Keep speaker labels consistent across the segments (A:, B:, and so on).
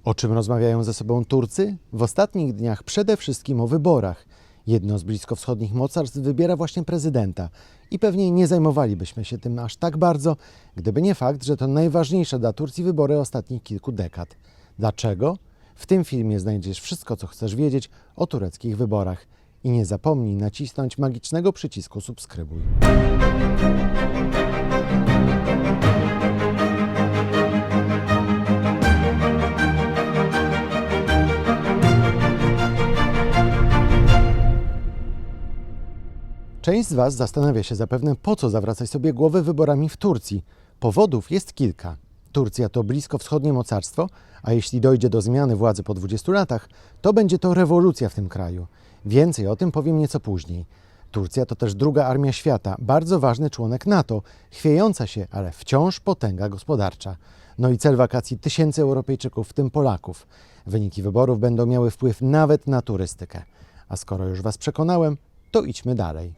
A: O czym rozmawiają ze sobą Turcy? W ostatnich dniach przede wszystkim o wyborach. Jedno z bliskowschodnich mocarstw wybiera właśnie prezydenta i pewnie nie zajmowalibyśmy się tym aż tak bardzo, gdyby nie fakt, że to najważniejsze dla Turcji wybory ostatnich kilku dekad. Dlaczego? W tym filmie znajdziesz wszystko, co chcesz wiedzieć o tureckich wyborach. I nie zapomnij nacisnąć magicznego przycisku subskrybuj. Część z Was zastanawia się zapewne, po co zawracać sobie głowę wyborami w Turcji. Powodów jest kilka. Turcja to bliskowschodnie mocarstwo, a jeśli dojdzie do zmiany władzy po 20 latach, to będzie to rewolucja w tym kraju. Więcej o tym powiem nieco później. Turcja to też druga armia świata, bardzo ważny członek NATO, chwiejąca się, ale wciąż potęga gospodarcza. No i cel wakacji tysięcy Europejczyków, w tym Polaków. Wyniki wyborów będą miały wpływ nawet na turystykę. A skoro już Was przekonałem, to idźmy dalej.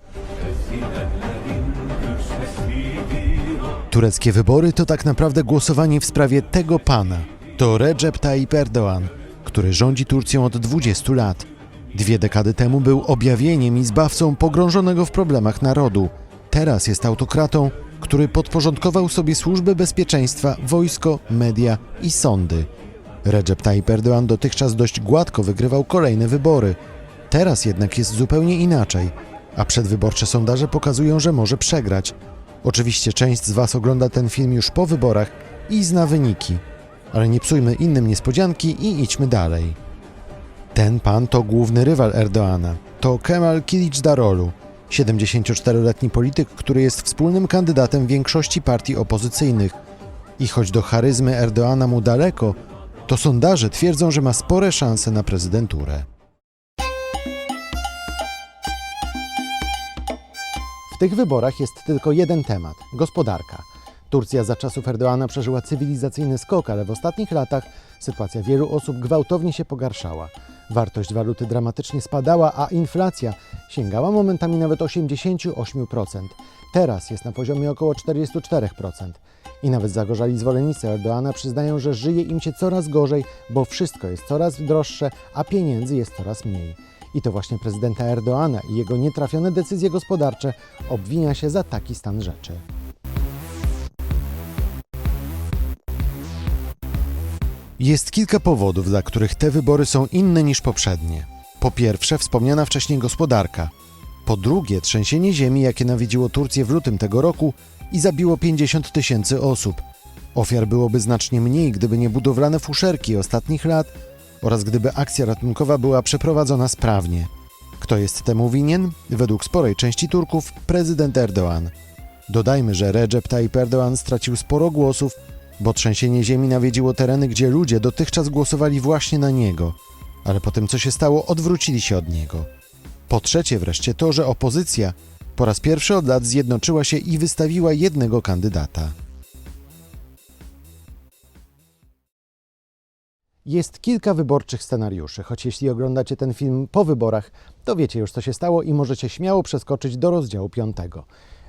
A: Tureckie wybory to tak naprawdę głosowanie w sprawie tego pana. To Recep Tayyip Erdoğan, który rządzi Turcją od 20 lat. 2 dekady temu był objawieniem i zbawcą pogrążonego w problemach narodu. Teraz jest autokratą, który podporządkował sobie służby bezpieczeństwa, wojsko, media i sądy. Recep Tayyip Erdoğan dotychczas dość gładko wygrywał kolejne wybory. Teraz jednak jest zupełnie inaczej, a przedwyborcze sondaże pokazują, że może przegrać. Oczywiście część z Was ogląda ten film już po wyborach i zna wyniki, ale nie psujmy innym niespodzianki i idźmy dalej. Ten pan to główny rywal Erdoğana. To Kemal Kılıçdaroğlu, 74-letni polityk, który jest wspólnym kandydatem większości partii opozycyjnych. I choć do charyzmy Erdoğana mu daleko, to sondaże twierdzą, że ma spore szanse na prezydenturę. W tych wyborach jest tylko jeden temat – gospodarka. Turcja za czasów Erdoğana przeżyła cywilizacyjny skok, ale w ostatnich latach sytuacja wielu osób gwałtownie się pogarszała. Wartość waluty dramatycznie spadała, a inflacja sięgała momentami nawet 88%. Teraz jest na poziomie około 44%. I nawet zagorzali zwolennicy Erdoğana przyznają, że żyje im się coraz gorzej, bo wszystko jest coraz droższe, a pieniędzy jest coraz mniej. I to właśnie prezydenta Erdoğana i jego nietrafione decyzje gospodarcze obwinia się za taki stan rzeczy. Jest kilka powodów, dla których te wybory są inne niż poprzednie. Po pierwsze, wspomniana wcześniej gospodarka. Po drugie, trzęsienie ziemi, jakie nawiedziło Turcję w lutym tego roku i zabiło 50 000 osób. Ofiar byłoby znacznie mniej, gdyby nie budowlane fuszerki ostatnich lat oraz gdyby akcja ratunkowa była przeprowadzona sprawnie. Kto jest temu winien? Według sporej części Turków prezydent Erdoğan. Dodajmy, że Recep Tayyip Erdoğan stracił sporo głosów, bo trzęsienie ziemi nawiedziło tereny, gdzie ludzie dotychczas głosowali właśnie na niego, ale po tym, co się stało, odwrócili się od niego. Po trzecie wreszcie to, że opozycja po raz pierwszy od lat zjednoczyła się i wystawiła jednego kandydata. Jest kilka wyborczych scenariuszy, choć jeśli oglądacie ten film po wyborach, to wiecie już, co się stało i możecie śmiało przeskoczyć do rozdziału 5.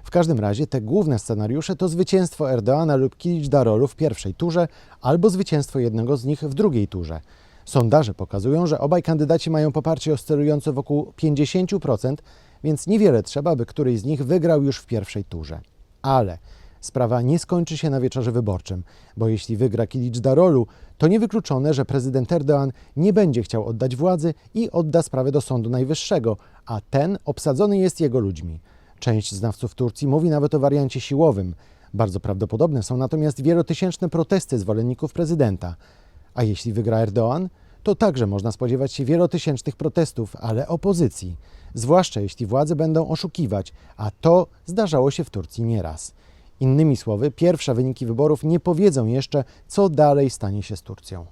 A: W każdym razie te główne scenariusze to zwycięstwo Erdoğana lub Kılıçdaroğlu w pierwszej turze albo zwycięstwo jednego z nich w drugiej turze. Sondaże pokazują, że obaj kandydaci mają poparcie oscylujące wokół 50%, więc niewiele trzeba, by któryś z nich wygrał już w pierwszej turze. Ale sprawa nie skończy się na wieczorze wyborczym, bo jeśli wygra Kılıçdaroğlu, to niewykluczone, że prezydent Erdoğan nie będzie chciał oddać władzy i odda sprawę do Sądu Najwyższego, a ten obsadzony jest jego ludźmi. Część znawców Turcji mówi nawet o wariancie siłowym. Bardzo prawdopodobne są natomiast wielotysięczne protesty zwolenników prezydenta. A jeśli wygra Erdoğan, to także można spodziewać się wielotysięcznych protestów, ale opozycji. Zwłaszcza jeśli władze będą oszukiwać, a to zdarzało się w Turcji nieraz. Innymi słowy, pierwsze wyniki wyborów nie powiedzą jeszcze, co dalej stanie się z Turcją.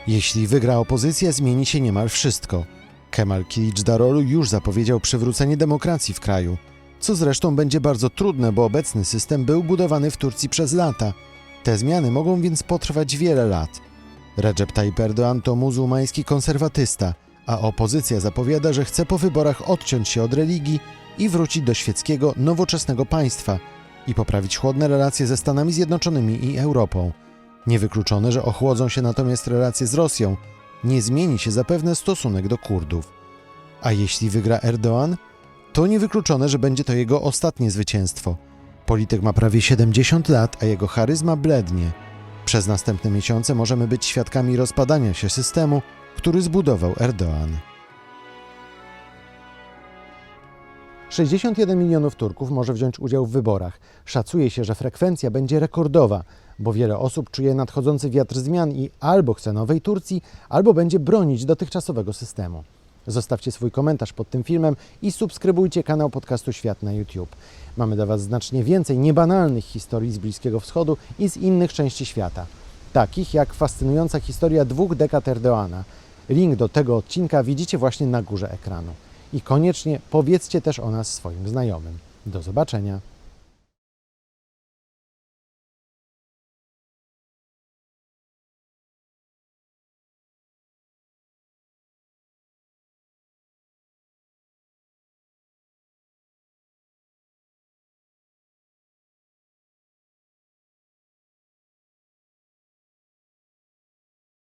A: Jeśli wygra opozycja, zmieni się niemal wszystko. Kemal Kılıçdaroğlu już zapowiedział przywrócenie demokracji w kraju, co zresztą będzie bardzo trudne, bo obecny system był budowany w Turcji przez lata. Te zmiany mogą więc potrwać wiele lat. Recep Tayyip Erdoğan to muzułmański konserwatysta, a opozycja zapowiada, że chce po wyborach odciąć się od religii i wrócić do świeckiego, nowoczesnego państwa, i poprawić chłodne relacje ze Stanami Zjednoczonymi i Europą. Niewykluczone, że ochłodzą się natomiast relacje z Rosją, nie zmieni się zapewne stosunek do Kurdów. A jeśli wygra Erdoğan, to niewykluczone, że będzie to jego ostatnie zwycięstwo. Polityk ma prawie 70 lat, a jego charyzma blednie. Przez następne miesiące możemy być świadkami rozpadania się systemu, który zbudował Erdoğan. 61 milionów Turków może wziąć udział w wyborach. Szacuje się, że frekwencja będzie rekordowa, bo wiele osób czuje nadchodzący wiatr zmian i albo chce nowej Turcji, albo będzie bronić dotychczasowego systemu. Zostawcie swój komentarz pod tym filmem i subskrybujcie kanał podcastu Świat na YouTube. Mamy dla Was znacznie więcej niebanalnych historii z Bliskiego Wschodu i z innych części świata. Takich jak fascynująca historia 2 dekad Erdoğana. Link do tego odcinka widzicie właśnie na górze ekranu. I koniecznie powiedzcie też o nas swoim znajomym. Do zobaczenia.